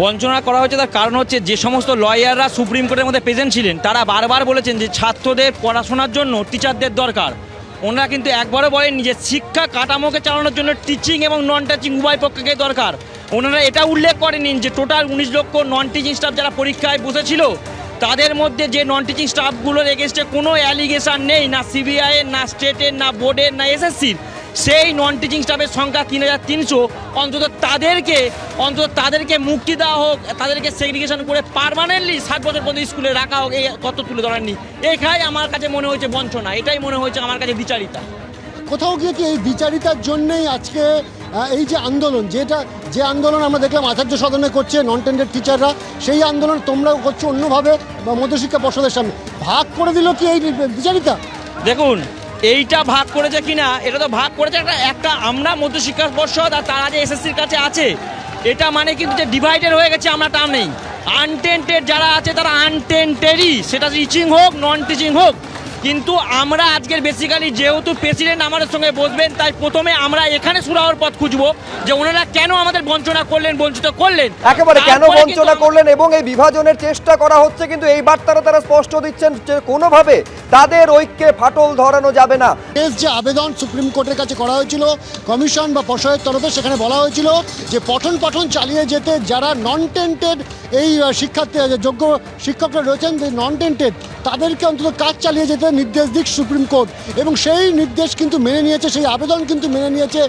বঞ্চনা করা হয়েছে তার কারণ হচ্ছে যে সমস্ত লয়াররা সুপ্রিম কোর্টের মধ্যে প্রেজেন্ট ছিলেন তারা বারবার বলেছেন যে ছাত্রদের পড়াশোনার জন্য টিচারদের দরকার। ওনারা কিন্তু একবারও বলেননি যে শিক্ষা কাঠামোকে চালানোর জন্য টিচিং এবং নন টিচিং উভয় পক্ষকে দরকার। ওনারা এটা উল্লেখ করেনি যে টোটাল 19 লক্ষ নন টিচিং স্টাফ যারা পরীক্ষায় বসেছিল তাদের মধ্যে যে নন টিচিং স্টাফগুলোর এগেনস্টে কোনো অ্যালিগেশন নেই, না সিবিআইয়ের, না স্টেটের, না বোর্ডের, না এসএসসির। সেই নন টিচিং স্টাফের সংখ্যা 3300। অন্তত তাদেরকে মুক্তি দেওয়া হোক, তাদেরকে সেগ্রিগেশন করে পার্মানেন্টলি 7 বছর পর্যন্ত স্কুলে রাখা হোক, এই তত্ত্ব তুলে ধরেননি। এখানে আমার কাছে মনে হয়েছে বঞ্চনা, এটাই মনে হয়েছে আমার কাছে দ্বিচারিতা। কোথাও গিয়ে কি এই দ্বিচারিতার জন্যই আজকে এই যে আন্দোলন, যে আন্দোলন আমরা দেখলাম আচার্য সদনে করছে নন টেন্ডার টিচাররা, সেই আন্দোলন তোমরাও করছো অন্যভাবে বা মধ্যশিক্ষা পর্ষদের সামনে, ভাগ করে দিল কি এই দ্বিচারিতা? দেখুন, এইটা ভাগ করেছে কিনা, এটা তো ভাগ করেছে একটা আমরা মধ্যশিক্ষা পর্ষদ আর তারা যে এসএসসির কাছে আছে, এটা মানে কিন্তু যে ডিভাইডেড হয়ে গেছে আমরা তা নেই। আনটেন্টেড যারা আছে তারা আনটেন্টেডই, সেটা টিচিং হোক নন টিচিং হোক। কিন্তু আমরা আজকের বেসিক্যালি যেহেতু প্রেসিডেন্ট আমাদের সঙ্গে বসবেন, তাই প্রথমে আমরা এখানে সুরাহর পথ খুঁজবো যে ওনারা কেন আমাদের বঞ্চনা করলেন, বঞ্চিত করলেন, একেবারে কেন বঞ্চনা করলেন এবং এই বিভাজনের চেষ্টা করা হচ্ছে। কিন্তু এই বার্তাটা তারা স্পষ্ট দিচ্ছেন যে কোনোভাবে তাদের ঐক্যে ফাটল ধরানো যাবে না। যে আবেদন সুপ্রিম কোর্টের কাছে করা হয়েছিল কমিশন বা পর্ষদের তরফে, সেখানে বলা হয়েছিল যে পঠন চালিয়ে যেতে যারা নন টেন্টেড এই শিক্ষার্থী যোগ্য শিক্ষকরা রয়েছেন, যে নন টেন্টেড তাদেরকে অন্তত কাজ চালিয়ে যেতে নির্দেশ দিক সুপ্রিম কোর্ট, এবং সেই নির্দেশ কিন্তু মেনে নিয়েছে, সেই আবেদন কিন্তু মেনে নিয়েছে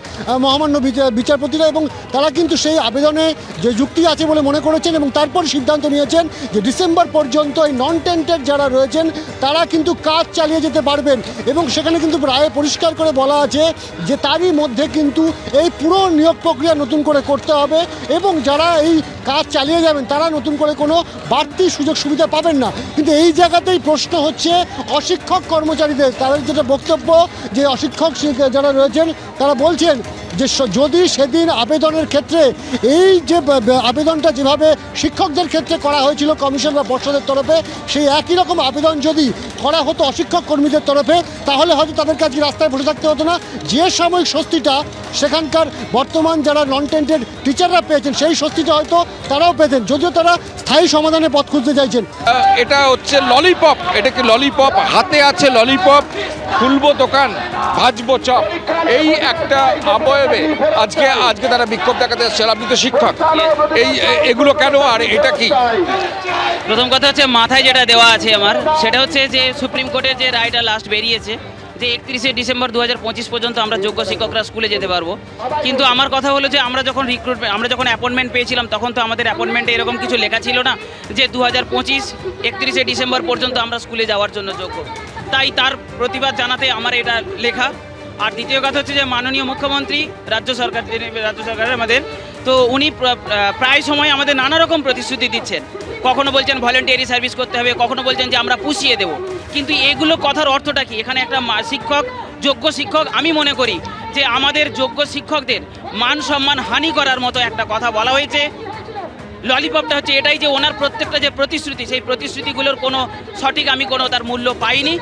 মহামান্য বিচারপতিরা, এবং তারা কিন্তু সেই আবেদনে যে যুক্তি আছে বলে মনে করেছেন এবং তারপর সিদ্ধান্ত নিয়েছেন যে ডিসেম্বর পর্যন্ত এই নন টেন্টেড যারা রয়েছেন তারা কিন্তু কাজ চালিয়ে যেতে পারবেন। এবং সেখানে কিন্তু রায়ে পরিষ্কার করে বলা আছে যে তারই মধ্যে কিন্তু এই পুরো নিয়োগ প্রক্রিয়া নতুন করে করতে হবে, এবং যারা এই কাজ চালিয়ে যাবেন তারা নতুন করে কোনো বাড়তি সুযোগ সুবিধা পাবেন না। কিন্তু এই জায়গাতেই প্রশ্ন হচ্ছে অশিক্ষক কর্মচারীদের, তাদের যেটা বক্তব্য যে অশিক্ষক যারা রয়েছেন তারা বলছেন যে যদি সেদিন আবেদনের ক্ষেত্রে এই যে আবেদনটা যেভাবে শিক্ষকদের ক্ষেত্রে করা হয়েছিল কমিশন বা পর্ষদের তরফে, সেই একই রকম আবেদন যদি করা হতো অশিক্ষক কর্মীদের তরফে, তাহলে হয়তো তাদের কাছে রাস্তায় বসে থাকতে হতো না। যে সাময়িক স্বস্তিটা সেখানকার বর্তমান যারা নন টেন্টেড টিচাররা পেয়েছেন, সেই স্বস্তিটা হয়তো তারাও পেতেন, যদিও তারা স্থায়ী সমাধানের পথ খুঁজতে চাইছেন। এটা হচ্ছে ললিপপ, এটা কি ললিপপ, হাতে আছে ললিপপ, খুলবো দোকান ভাজবো চপ, এই একটা আবয়বে আজকে তারা বিক্ষোভ দেখাতে এসেছেন। আপনি তো শিক্ষক, এগুলো কেন আর এটা কি? প্রথম কথা হচ্ছে মাথায় যেটা দেওয়া আছে আমার, সেটা হচ্ছে যে সুপ্রিম কোর্টের যে রায়টা লাস্ট বেরিয়েছে যে 31শে ডিসেম্বর 2025 পর্যন্ত আমরা যোগ্য শিক্ষকরা স্কুলে যেতে পারবো। কিন্তু আমার কথা হলো যে আমরা যখন অ্যাপয়েন্টমেন্ট পেয়েছিলাম তখন তো আমাদের অ্যাপয়েন্টমেন্টে এরকম কিছু লেখা ছিল না যে 2025 31শে ডিসেম্বর পর্যন্ত আমরা স্কুলে যাওয়ার জন্য যোগ্য। তাই তার প্রতিবাদ জানাতে আমার এটা লেখা। আর দ্বিতীয় কথা হচ্ছে যে মাননীয় মুখ্যমন্ত্রী রাজ্য সরকারের আমাদের, তো উনি প্রায় সময় আমাদের নানা রকম প্রতিশ্রুতি দিচ্ছেন। কখনো বলছেন ভলেন্টিয়ারি সার্ভিস করতে হবে, কখনো বলছেন যে আমরা পুষিয়ে দেব। কিন্তু এগুলো কথার অর্থটা কি? এখানে একটা যোগ্য শিক্ষক, আমি মনে করি যে আমাদের যোগ্য শিক্ষকদের মান সম্মান হানি করার মতো একটা কথা বলা হয়েছে। ললিপপটা হচ্ছে এটাই যে ওনার প্রত্যেকটা যে প্রতিশ্রুতি, সেই প্রতিশ্রুতিগুলোর কোনো সঠিক আমি কোনো তার মূল্য পাইনি।